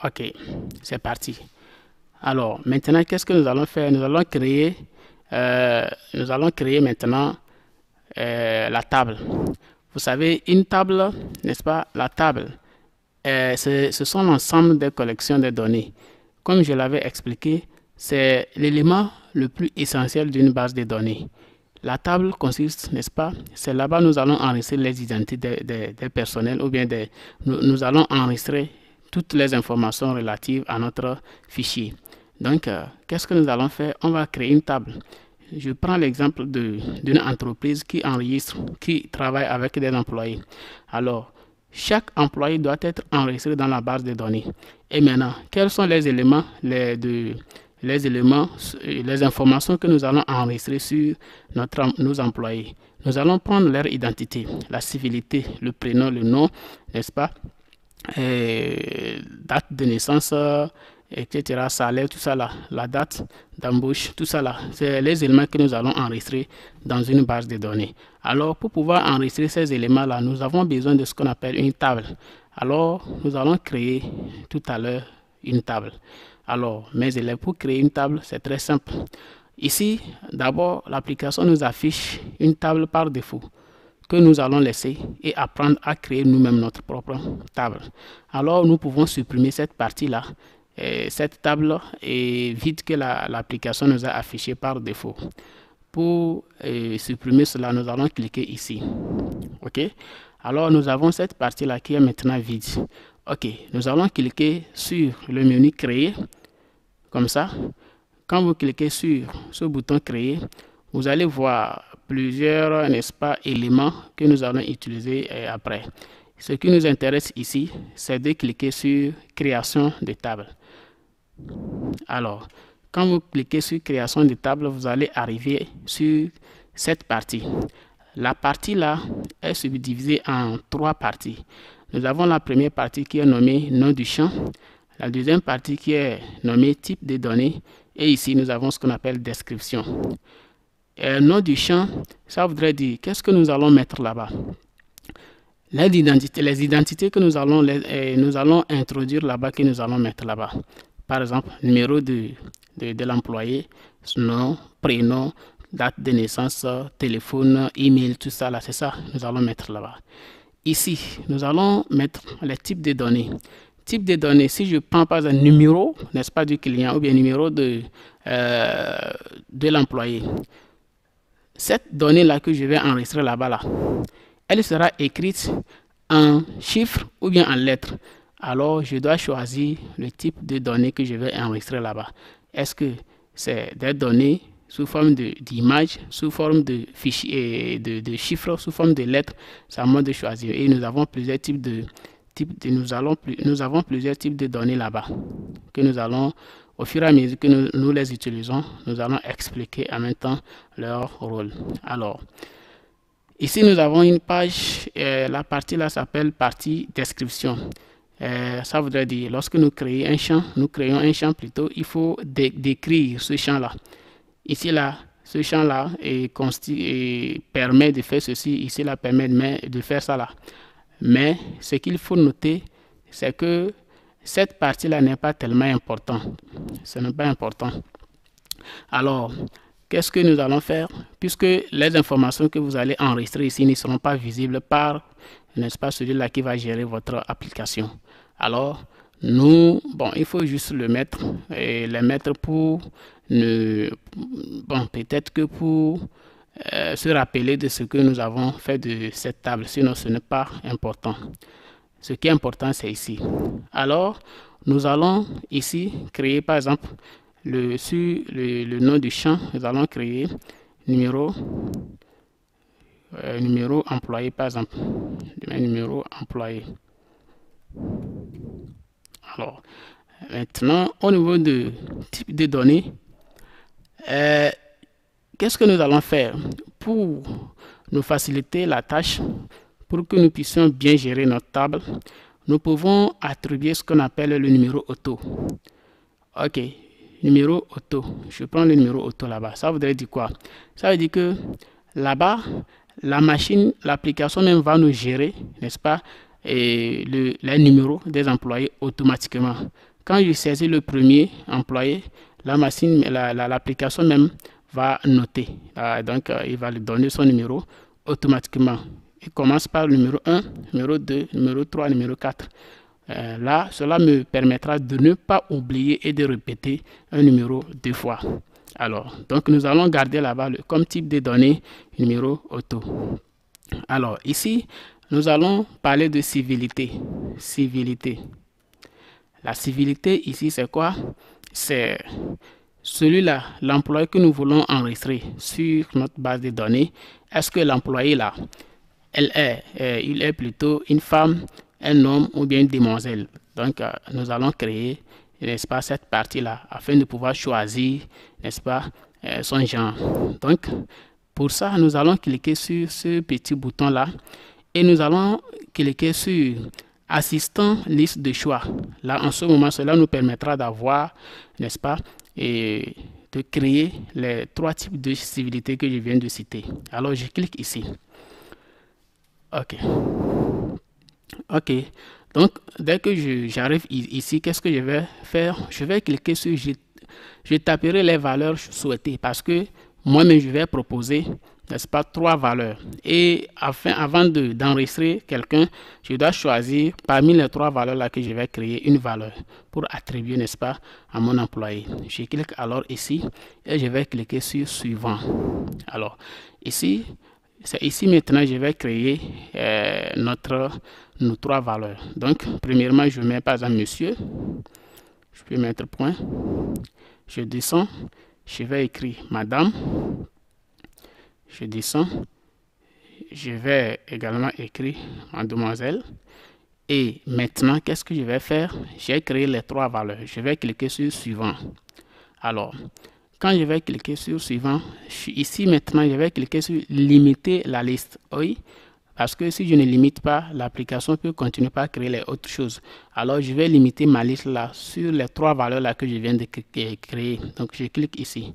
Ok, c'est parti. Alors, maintenant, qu'est-ce que nous allons faire? Nous allons créer maintenant la table. Vous savez, une table, n'est-ce pas? La table, ce sont l'ensemble des collections de données. Comme je l'avais expliqué, c'est l'élément le plus essentiel d'une base de données. La table consiste, n'est-ce pas? C'est là-bas que nous allons enregistrer les identités des personnels ou bien nous allons enregistrer toutes les informations relatives à notre fichier. Donc, qu'est-ce que nous allons faire? On va créer une table. Je prends l'exemple d'une entreprise qui enregistre, qui travaille avec des employés. Alors, chaque employé doit être enregistré dans la base de données. Et maintenant, quels sont les éléments, les informations que nous allons enregistrer sur nos employés? Nous allons prendre leur identité, la civilité, le prénom, le nom, n'est-ce pas? Date de naissance, etc., salaire, tout ça là, la date d'embauche, tout ça là, c'est les éléments que nous allons enregistrer dans une base de données. Alors, pour pouvoir enregistrer ces éléments là, nous avons besoin de ce qu'on appelle une table. Alors, nous allons créer tout à l'heure une table. Alors, mes élèves, pour créer une table, c'est très simple. Ici, d'abord, l'application nous affiche une table par défaut que nous allons laisser et apprendre à créer nous-mêmes notre propre table. Alors, nous pouvons supprimer cette partie-là. Cette table est vide que l'application nous a affiché par défaut. Pour supprimer cela, nous allons cliquer ici. OK? Alors, nous avons cette partie-là qui est maintenant vide. OK, nous allons cliquer sur le menu Créer, comme ça. Quand vous cliquez sur ce bouton Créer, vous allez voir plusieurs, n'est-ce pas, éléments que nous allons utiliser après. Ce qui nous intéresse ici, c'est de cliquer sur Création de table. Alors, quand vous cliquez sur Création de table, vous allez arriver sur cette partie. La partie là est subdivisée en 3 parties. Nous avons la première partie qui est nommée nom du champ, la deuxième partie qui est nommée type de données, et ici nous avons ce qu'on appelle description. Nom du champ, ça voudrait dire qu'est-ce que nous allons mettre là-bas. Les identités que nous allons introduire là-bas, que nous allons mettre là-bas. Par exemple, numéro de l'employé, nom, prénom, date de naissance, téléphone, email, tout ça là, c'est ça nous allons mettre là-bas. Ici, nous allons mettre les types de données. Type de données, si je prends par exemple numéro, n'est-ce pas, du client ou bien numéro de l'employé, cette donnée-là que je vais enregistrer là-bas, là, elle sera écrite en chiffres ou bien en lettres. Alors, je dois choisir le type de données que je vais enregistrer là-bas. Est-ce que c'est des données sous forme d'images, sous forme de fichiers, de chiffres, sous forme de lettres? C'est à moi de choisir. Et nous avons plusieurs types nous avons plusieurs types de données là-bas que nous allons, au fur et à mesure que nous les utilisons, nous allons expliquer en même temps leur rôle. Alors, ici nous avons une page, la partie là s'appelle partie description. Ça voudrait dire, lorsque nous créons un champ plutôt, il faut décrire ce champ-là. Ici, là, ce champ-là permet de faire ceci, ici, là, permet de faire ça, là. Mais ce qu'il faut noter, c'est que cette partie-là n'est pas tellement importante. Ce n'est pas important. Alors, qu'est-ce que nous allons faire? Puisque les informations que vous allez enregistrer ici ne seront pas visibles par, n'est-ce pas, celui-là qui va gérer votre application. Alors, il faut juste le mettre et les mettre pour peut-être que pour se rappeler de ce que nous avons fait de cette table, sinon ce n'est pas important. Ce qui est important, c'est ici. Alors, nous allons ici créer, par exemple, sur le nom du champ, nous allons créer numéro employé, par exemple, numéro employé. Alors, maintenant, au niveau de type de données, qu'est-ce que nous allons faire pour nous faciliter la tâche, pour que nous puissions bien gérer notre table? Nous pouvons attribuer ce qu'on appelle le numéro auto. Ok, numéro auto. Je prends le numéro auto là-bas. Ça voudrait dire quoi? Ça veut dire que là-bas, la machine, l'application même va nous gérer, n'est-ce pas, les numéros des employés automatiquement. quand je saisis le premier employé, la machine, l'application même va noter. Donc, il va lui donner son numéro automatiquement. Il commence par le numéro 1, numéro 2, numéro 3, numéro 4. Là, cela me permettra de ne pas oublier et de répéter un numéro 2 fois. Alors, donc nous allons garder là-bas comme type de données numéro auto. Alors, ici, nous allons parler de civilité. Civilité. La civilité ici, c'est quoi? C'est celui-là, l'employé que nous voulons enregistrer sur notre base de données. Est-ce que l'employé là, il est plutôt une femme, un homme ou bien une demoiselle? Donc, nous allons créer, n'est-ce pas, cette partie-là afin de pouvoir choisir, n'est-ce pas, son genre. Donc, pour ça, nous allons cliquer sur ce petit bouton-là et nous allons cliquer sur assistant liste de choix. Là, en ce moment, cela nous permettra d'avoir, n'est-ce pas, et de créer les 3 types de civilité que je viens de citer. Alors, je clique ici. OK. OK. Donc, dès que j'arrive ici, qu'est-ce que je vais faire? Je vais cliquer sur je taperai les valeurs souhaitées parce que moi-même, je vais proposer, n'est-ce pas, 3 valeurs. Et avant d'enregistrer quelqu'un, je dois choisir parmi les 3 valeurs là que je vais créer une valeur pour attribuer, n'est-ce pas, à mon employé. Je clique alors ici et je vais cliquer sur suivant. Alors, ici, c'est ici maintenant, je vais créer nos 3 valeurs. Donc, premièrement, je mets par exemple monsieur. Je peux mettre point. Je descends. Je vais écrire madame. Je descends. Je vais également écrire mademoiselle. Et maintenant, qu'est-ce que je vais faire? J'ai créé les 3 valeurs. Je vais cliquer sur suivant. Alors, quand je vais cliquer sur suivant, ici maintenant, je vais cliquer sur limiter la liste. Oui, parce que si je ne limite pas, l'application peut continuer par créer les autres choses. Alors, je vais limiter ma liste là sur les 3 valeurs là que je viens de créer. Donc, je clique ici.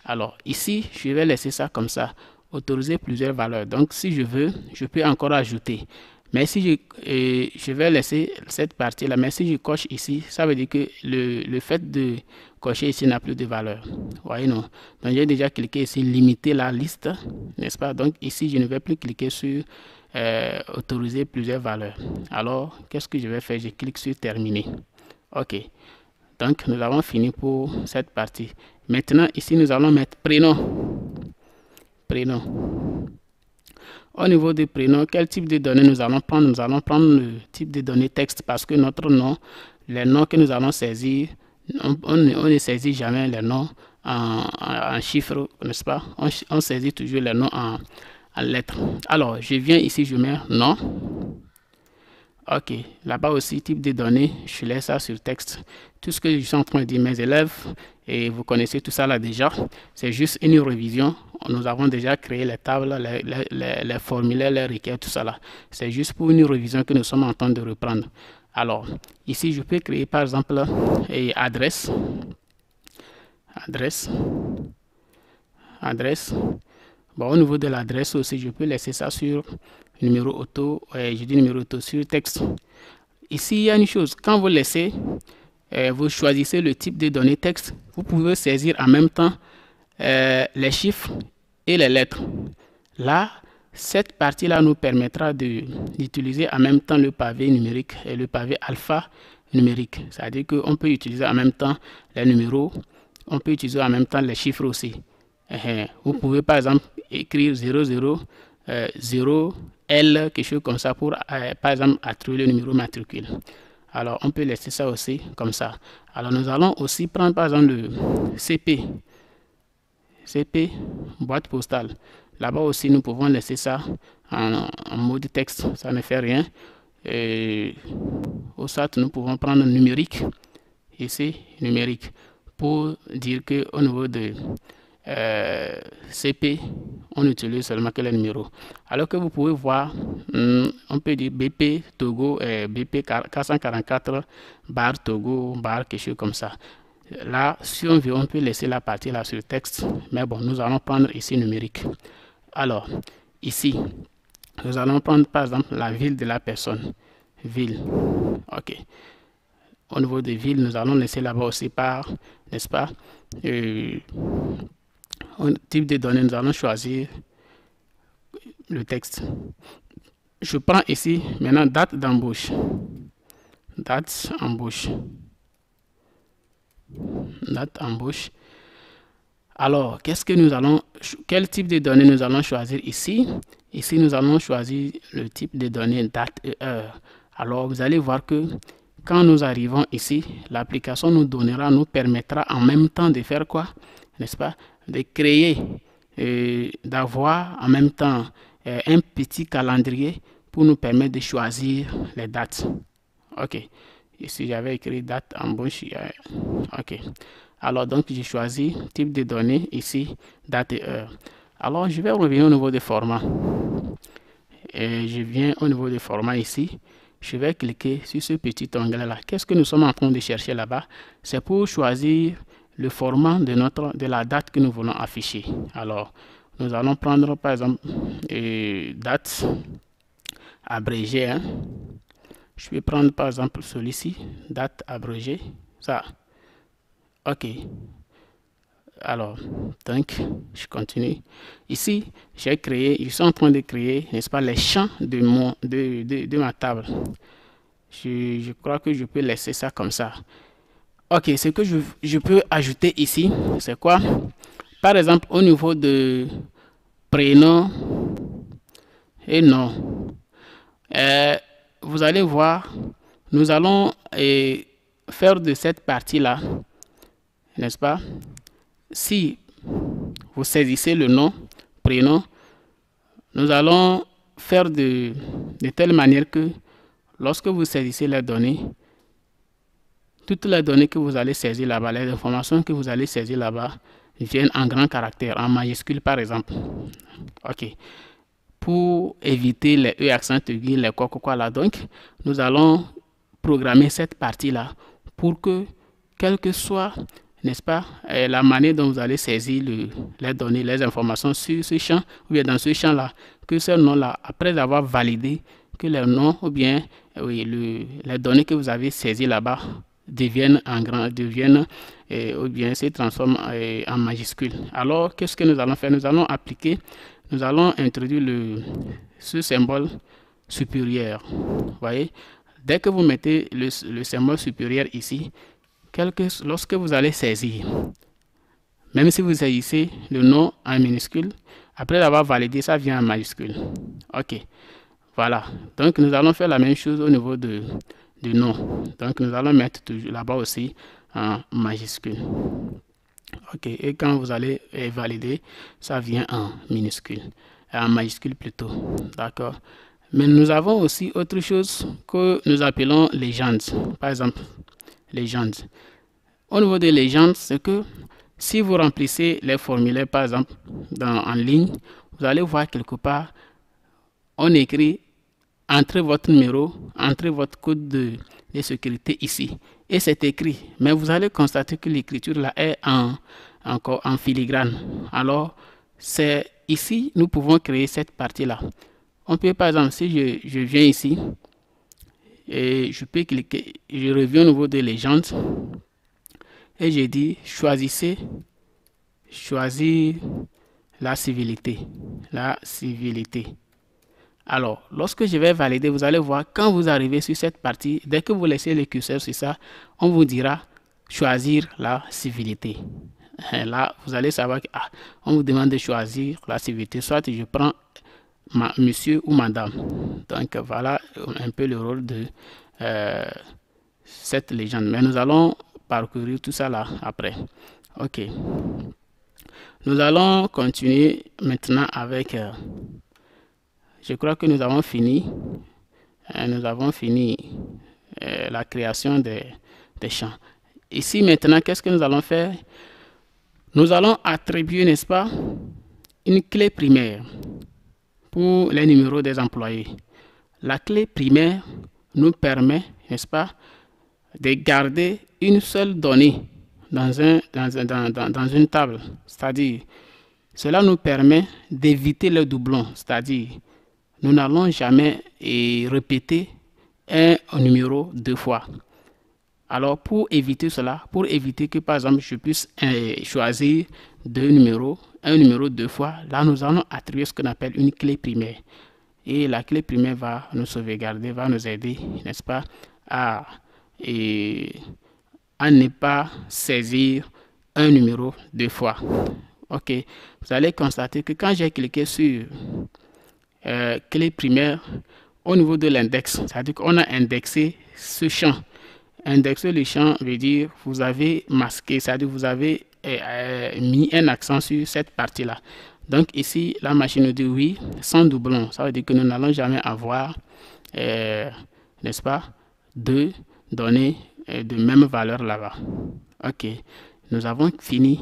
Alors, ici, je vais laisser ça comme ça. Autoriser plusieurs valeurs. Donc, si je veux, je peux encore ajouter. Mais si je vais laisser cette partie-là, mais si je coche ici, ça veut dire que le fait de cocher ici n'a plus de valeur. Voyez, non? Donc, j'ai déjà cliqué ici, limiter la liste, n'est-ce pas? Donc, ici, je ne vais plus cliquer sur autoriser plusieurs valeurs. Alors, qu'est-ce que je vais faire? Je clique sur terminer. OK. Donc, nous avons fini pour cette partie. Maintenant, ici, nous allons mettre prénom. Prénom. Au niveau des prénoms, quel type de données nous allons prendre? Nous allons prendre le type de données texte parce que notre nom, les noms que nous allons saisir, on ne saisit jamais les noms en chiffres, n'est-ce pas? On saisit toujours les noms en lettres. Alors, je viens ici, je mets nom. OK. Là-bas aussi, type de données, je laisse ça sur texte. Tout ce que je suis en train de dire mes élèves, et vous connaissez tout ça là déjà, c'est juste une révision. Nous avons déjà créé les tables, les formulaires, les requêtes, tout ça là. C'est juste pour une révision que nous sommes en train de reprendre. Alors, ici, je peux créer par exemple adresse. Bon, au niveau de l'adresse aussi, je peux laisser ça sur numéro auto, je dis numéro auto sur texte. Ici, il y a une chose, quand vous laissez, vous choisissez le type de données texte, vous pouvez saisir en même temps les chiffres et les lettres. Là, cette partie-là nous permettra d'utiliser en même temps le pavé numérique et le pavé alphanumérique. C'est-à-dire qu'on peut utiliser en même temps les numéros, on peut utiliser en même temps les chiffres aussi. Vous pouvez par exemple écrire 00, 0, L, quelque chose comme ça pour par exemple attribuer le numéro matricule. Alors on peut laisser ça aussi comme ça. Alors nous allons aussi prendre par exemple le CP, boîte postale. Là-bas aussi nous pouvons laisser ça en mode texte, ça ne fait rien. Au soit nous pouvons prendre numérique, ici numérique, pour dire que au niveau de CP, on utilise seulement que les numéros. Alors que vous pouvez voir, on peut dire BP Togo, BP 444 bar Togo, bar quelque chose comme ça. Là, si on veut, on peut laisser la partie là sur texte, mais bon, nous allons prendre ici numérique. Alors, ici, nous allons prendre par exemple la ville de la personne. Ville. OK. au niveau des villes, nous allons laisser là-bas aussi par, n'est-ce pas, type de données, nous allons choisir le texte. Je prends ici maintenant date d'embauche. Date embauche. Date embauche. Alors, quel type de données nous allons choisir ici? Ici, nous allons choisir le type de données date et heure. Alors, vous allez voir que quand nous arrivons ici, l'application nous permettra en même temps de faire quoi? N'est-ce pas? De créer, d'avoir en même temps un petit calendrier pour nous permettre de choisir les dates. Ok. Ici, j'avais écrit date embauche. Ok. Alors, donc, j'ai choisi type de données ici, date et heure. Alors, je vais revenir au niveau des formats. Et je viens au niveau des formats ici. Je vais cliquer sur ce petit onglet-là. Qu'est-ce que nous sommes en train de chercher là-bas? C'est pour choisir le format de la date que nous voulons afficher. Alors, nous allons prendre par exemple date abrégée. Hein. Je vais prendre par exemple celui-ci, date abrégée. Ça. OK. Alors, donc, je continue. Ici, je suis en train de créer, n'est-ce pas, les champs de ma table. Je crois que je peux laisser ça comme ça. Ok, ce que je peux ajouter ici, c'est quoi? Par exemple, au niveau de prénom et nom, vous allez voir, nous allons faire de cette partie-là, n'est-ce pas? Si vous saisissez le nom, prénom, nous allons faire de telle manière que lorsque vous saisissez les données, toutes les données que vous allez saisir là-bas, les informations que vous allez saisir là-bas viennent en grand caractère, en majuscule par exemple. Ok. Pour éviter les E accent aigu, les quoi là, donc nous allons programmer cette partie-là pour que, quelle que soit, n'est-ce pas, la manière dont vous allez saisir les données, les informations sur ce champ, ou bien dans ce champ-là, que ce nom-là, après avoir validé que les noms, ou bien les données que vous avez saisies là-bas deviennent ou bien se transforment en majuscules. Alors, qu'est-ce que nous allons faire? Nous allons introduire ce symbole supérieur. Vous voyez? Dès que vous mettez le symbole supérieur ici, lorsque vous allez saisir, même si vous saisissez le nom en minuscule, après l'avoir validé, ça vient en majuscule. Ok, voilà. Donc, nous allons faire la même chose au niveau du nom. Donc, nous allons mettre là-bas aussi en majuscule. Ok, et quand vous allez valider, ça vient en minuscule, en majuscule plutôt. D'accord. Mais nous avons aussi autre chose que nous appelons légendes. Par exemple, légendes. Au niveau des légendes, c'est que si vous remplissez les formulaires, par exemple, en ligne, vous allez voir quelque part, on écrit entrez votre numéro, entrez votre code de sécurité ici. Et c'est écrit. Mais vous allez constater que l'écriture là est encore en filigrane. Alors, c'est ici, nous pouvons créer cette partie-là. On peut, par exemple, si je viens ici, et je peux cliquer, je reviens au niveau de légendes, et je dis choisir la civilité. La civilité. Alors, lorsque je vais valider, vous allez voir, quand vous arrivez sur cette partie, dès que vous laissez le curseur sur ça, on vous dira choisir la civilité. Et là, vous allez savoir qu'on vous demande de choisir la civilité. Soit je prends monsieur ou madame. Donc, voilà un peu le rôle de cette légende. Mais nous allons parcourir tout ça là après. Ok. Nous allons continuer maintenant avec... je crois que nous avons fini. La création des champs. Ici maintenant, qu'est-ce que nous allons faire? Nous allons attribuer, n'est-ce pas, une clé primaire pour les numéros des employés. La clé primaire nous permet, n'est-ce pas, de garder une seule donnée dans une table. C'est-à-dire, cela nous permet d'éviter le doublon. C'est-à-dire, nous n'allons jamais répéter un numéro deux fois. Alors, pour éviter cela, pour éviter que par exemple je puisse choisir deux numéros, un numéro deux fois, là nous allons attribuer ce qu'on appelle une clé primaire. Et la clé primaire va nous sauvegarder, va nous aider, n'est-ce pas, à ne pas saisir un numéro deux fois. Ok, vous allez constater que quand j'ai cliqué sur clé primaire, au niveau de l'index, c'est-à-dire qu'on a indexé ce champ. Indexer le champ veut dire vous avez masqué, c'est-à-dire vous avez mis un accent sur cette partie-là. Donc ici, la machine nous dit oui, sans doublon. Ça veut dire que nous n'allons jamais avoir, n'est-ce pas, deux données de même valeur là-bas. Ok, nous avons fini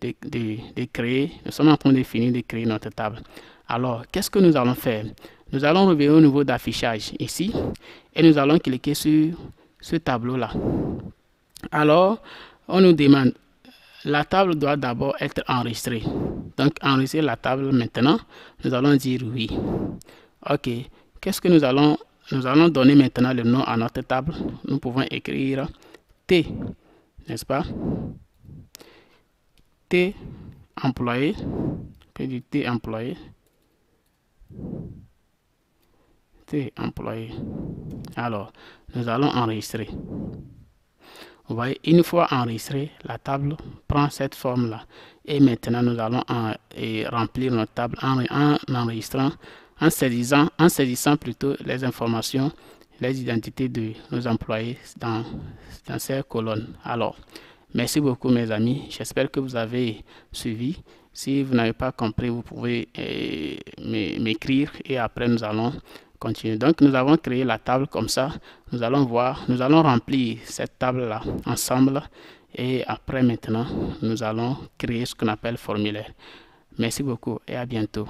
de créer, nous sommes en train de finir de créer notre table. Alors, qu'est-ce que nous allons faire? Nous allons revenir au niveau d'affichage ici et nous allons cliquer sur ce tableau-là. Alors, on nous demande, la table doit d'abord être enregistrée. Donc, enregistrer la table maintenant, nous allons dire oui. Ok, qu'est-ce que nous allons donner maintenant le nom à notre table. Nous pouvons écrire T, n'est-ce pas? T employé, puis du T employé. T employé. Alors, nous allons enregistrer. Vous voyez, une fois enregistré, la table prend cette forme-là. Et maintenant, nous allons remplir notre table en enregistrant, en saisissant plutôt les informations, les identités de nos employés dans ces colonnes. Alors, merci beaucoup mes amis. J'espère que vous avez suivi. Si vous n'avez pas compris, vous pouvez m'écrire et après nous allons continuer. Donc nous avons créé la table comme ça. Nous allons voir, nous allons remplir cette table là ensemble et après maintenant nous allons créer ce qu'on appelle formulaire. Merci beaucoup et à bientôt.